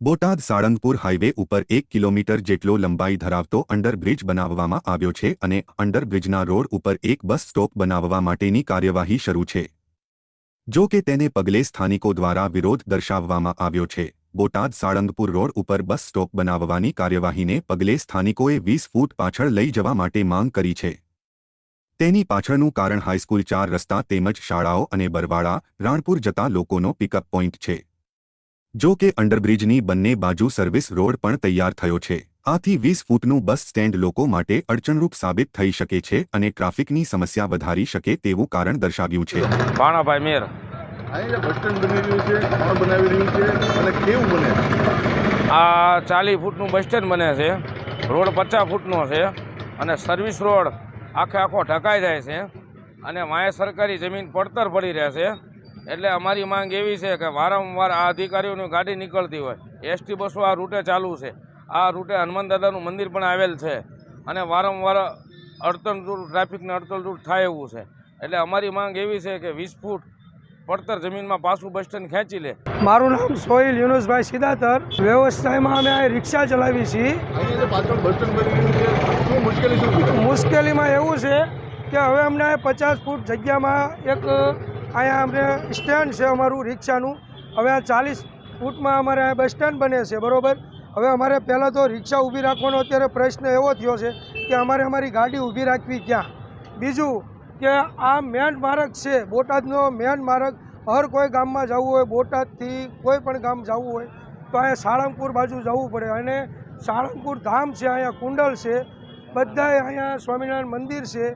Botad Salangpur highway ઉપર 1 kilometre જેટલો લંબાઈ ધરાવતો અંડરબ્રિજ બનાવવામાં આવ્યો છે અને અંડરબ્રિજના રોડ ઉપર એક બસ સ્ટોપ બનાવવા માટેની કાર્યવાહી શરૂ છે। જો કે તેને પગલે સ્થાનિકો દ્વારા વિરોધ દર્શાવવામાં આવ્યો છે। બોટાદ સાળંગપુર રોડ ઉપર બસ સ્ટોપ બનાવવાની કાર્યવાહીને પગલે સ્થાનિકોએ 20 ફૂટ પાછળ લઈ જવા માટે માંગ કરી છે। તેની પાછળનું કારણ હાઈસ્કૂલ 4 રસ્તા તેમજ શાળાઓ અને બરવાળા રાણપુર જતા લોકોનો પિકઅપ પોઈન્ટ છે। જો કે અંડરબ્રિજની બંને બાજુ સર્વિસ રોડ પણ તૈયાર થયો છે। આથી 20 ફૂટનું બસ સ્ટેન્ડ લોકો માટે અડચણરૂપ સાબિત થઈ શકે છે અને ટ્રાફિકની સમસ્યા વધારી શકે તેવું કારણ દર્શાવ્યું છે। ભાણાભાઈ મેર અહીંયા બસ સ્ટેન્ડ બની રહ્યું છે, કોણ બનાવી રહ્યું છે અને કેવું બને? આ 40 ફૂટનું બસ સ્ટેન્ડ બને છે, રોડ 50 ફૂટનો છે અને સર્વિસ રોડ આખો ઢકાઈ જાય છે અને વાંહે સરકારી જમીન પડતર પડી રહે છે। એટલે અમારી માંગ એવી છે કે વારંવાર આ અધિકારીઓની ગાડી નીકળતી હોય, એસટી બસો આ રૂટે ચાલુ છે, આ રૂટે હનુમાન દાદાનું મંદિર પણ આવેલ છે અને વારંવાર અડચણરૂપ ટ્રાફિકને અડચણરૂપ થાય એવું છે। એટલે અમારી માંગ એવી છે કે 20 ફૂટ પડતર જમીનમાં પાછું બસ સ્ટેન્ડ ખેંચી લે। મારું નામ સોહિલ યુનુસભાઈ સિદાતર। વ્યવસાયમાં અમે આ રિક્ષા ચલાવી છીએ। અહીંયા પાછળ બસ સ્ટેન્ડ બની રહ્યું છે, શું મુશ્કેલી શું છે? મુશ્કેલીમાં એવું છે કે હવે અમને 50 ફૂટ જગ્યામાં એક અહીંયા અમને સ્ટેન્ડ છે અમારું રિક્ષાનું। હવે આ 40 ફૂટમાં અમારે આ બસ સ્ટેન્ડ બને છે, બરાબર। હવે અમારે પહેલાં તો રિક્ષા ઊભી રાખવાનો અત્યારે પ્રશ્ન એવો થયો છે કે અમારે અમારી ગાડી ઊભી રાખવી ક્યાં? બીજું કે આ મેન માર્ગ છે, બોટાદનો મેન માર્ગ। હર કોઈ ગામમાં જવું હોય, બોટાદથી કોઈ પણ ગામ જવું હોય તો અહીંયા સાળંગપુર બાજુ જવું પડે અને સાળંગપુર ધામ છે, અહીંયા કુંડલ છે, બધાય અહીંયા સ્વામિનારાયણ મંદિર છે,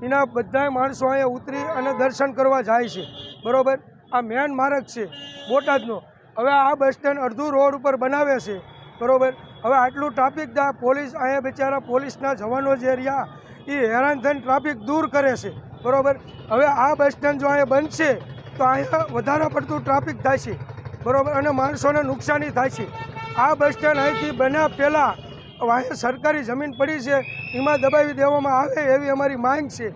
એના બધાય માણસો અહીંયા ઉતરી અને દર્શન કરવા જાય છે, બરાબર। આ મેન માર્ગ છે બોટાદનો। હવે આ બસ સ્ટેન્ડ અડધું રોડ ઉપર બનાવે છે, બરાબર। હવે આટલું ટ્રાફિક પોલીસ અહીંયા બિચારા પોલીસના જવાનો જે રહ્યા એ હેરાન થઈને ટ્રાફિક દૂર કરે છે, બરાબર। હવે આ બસ સ્ટેન્ડ જો અહીંયા બનશે તો અહીંયા વધારે પડતું ટ્રાફિક થાય છે, બરાબર, અને માણસોને નુકસાની થાય છે। આ બસ સ્ટેન્ડ અહીંથી બન્યા પહેલાં અહીંયા સરકારી જમીન પડી છે, એમાં દબાવી દેવામાં આવે એવી અમારી માંગ છે,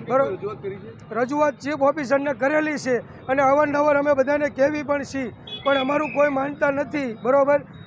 બરાબર। રજૂઆત ચીફ ઓફિસરને કરેલી છે અને અવારનવાર અમે બધાને કહેવી પણ છીએ, પણ અમારું કોઈ માનતા નથી, બરાબર।